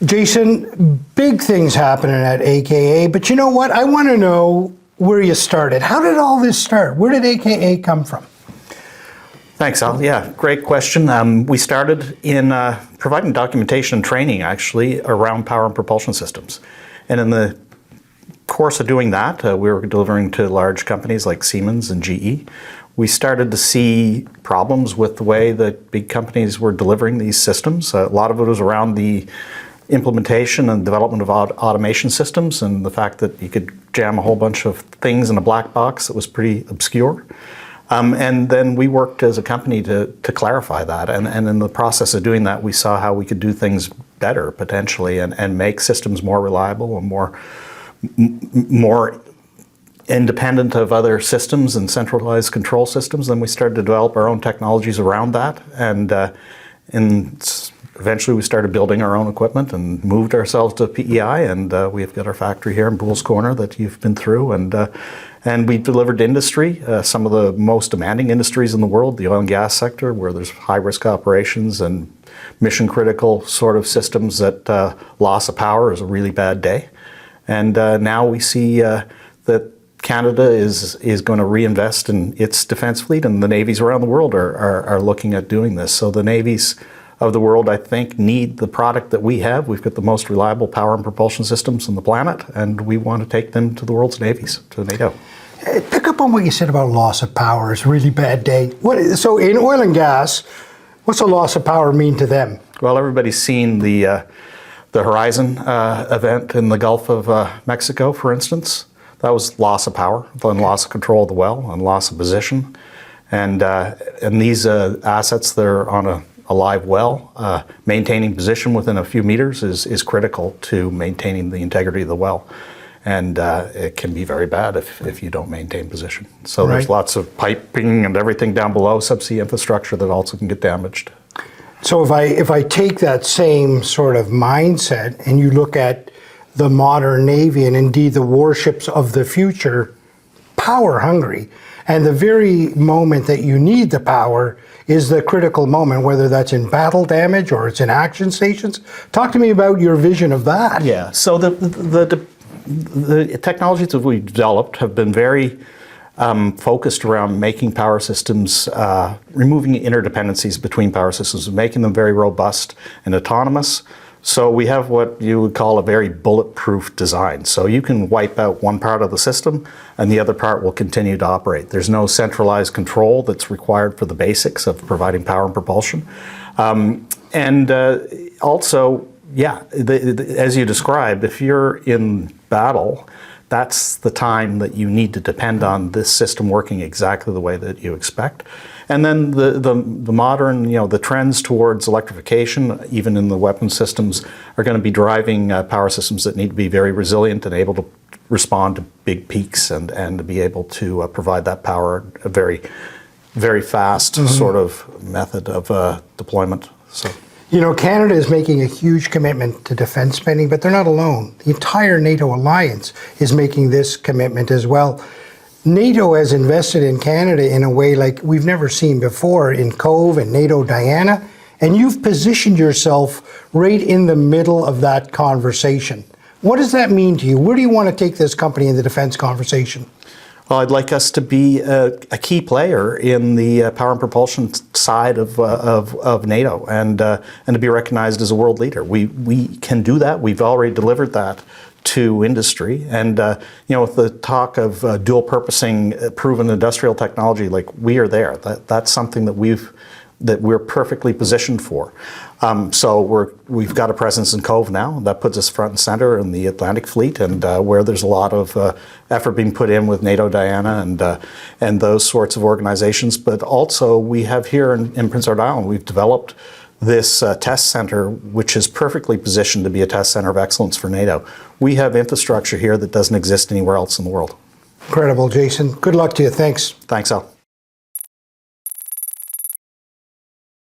Jason, big things happening at AKA, but you know what? I want to know where you started. How did all this start? Where did AKA come from? Thanks, Al. Yeah, great question. We started in providing documentation and training, actually, around power and propulsion systems. And in the course of doing that, we were delivering to large companies like Siemens and GE. We started to see problems with the way that big companies were delivering these systems. A lot of it was around the implementation and development of automation systems and the fact that you could jam a whole bunch of things in a black box that was pretty obscure. And then we worked as a company to clarify that. And in the process of doing that, we saw how we could do things better, potentially, and make systems more reliable and more independent of other systems and centralized control systems. Then we started to develop our own technologies around that. And eventually we started building our own equipment and moved ourselves to PEI. And we've got our factory here in Boole's Corner that you've been through. And we delivered to industry, some of the most demanding industries in the world, the oil and gas sector, where there's high-risk operations and mission-critical sort of systems that loss of power is a really bad day. And now we see that Canada is going to reinvest in its defense fleet, and the navies around the world are looking at doing this. So the navies of the world, I think, need the product that we have. We've got the most reliable power and propulsion systems on the planet, and we want to take them to the world's navies, to NATO. Pick up on what you said about loss of power. It's a really bad day. So in oil and gas, what's a loss of power mean to them? Well, everybody's seen the Horizon event in the Gulf of Mexico, for instance. That was loss of power, then loss of control of the well, and loss of position. And these assets, they're on a live well. Maintaining position within a few meters is critical to maintaining the integrity of the well. And it can be very bad if you don't maintain position. So There's lots of piping and everything down below, subsea infrastructure that also can get damaged. So if I take that same sort of mindset and you look at the modern Navy and indeed the warships of the future, power hungry, and the very moment that you need the power is the critical moment, whether that's in battle damage or it's in action stations. Talk to me about your vision of that. Yeah, so the technologies that we've developed have been very focused around making power systems, removing interdependencies between power systems, making them very robust and autonomous. So we have what you would call a very bulletproof design. So you can wipe out one part of the system and the other part will continue to operate. There's no centralized control that's required for the basics of providing power and propulsion. Also, as you described, if you're in battle, that's the time that you need to depend on this system working exactly the way that you expect. And then the modern, the trends towards electrification, even in the weapon systems, are going to be driving power systems that need to be very resilient and able to respond to big peaks and to be able to provide that power a very, very fast sort of method of deployment. So. You know, Canada is making a huge commitment to defense spending, but they're not alone. The entire NATO alliance is making this commitment as well. NATO has invested in Canada in a way like we've never seen before in Cove and NATO Diana, and you've positioned yourself right in the middle of that conversation. What does that mean to you? Where do you want to take this company in the defense conversation? Well, I'd like us to be a key player in the power and propulsion side of NATO and to be recognized as a world leader. We can do that. We've already delivered that to industry. And, with the talk of dual purposing proven industrial technology, like we are there. That's something that we're perfectly positioned for. So we've got a presence in Cove now. That puts us front and center in the Atlantic Fleet, and where there's a lot of effort being put in with NATO Diana and those sorts of organizations. But also we have here in Prince Edward Island, we've developed this test center, which is perfectly positioned to be a test center of excellence for NATO. We have infrastructure here that doesn't exist anywhere else in the world. Incredible, Jason. Good luck to you. Thanks. Thanks, Al.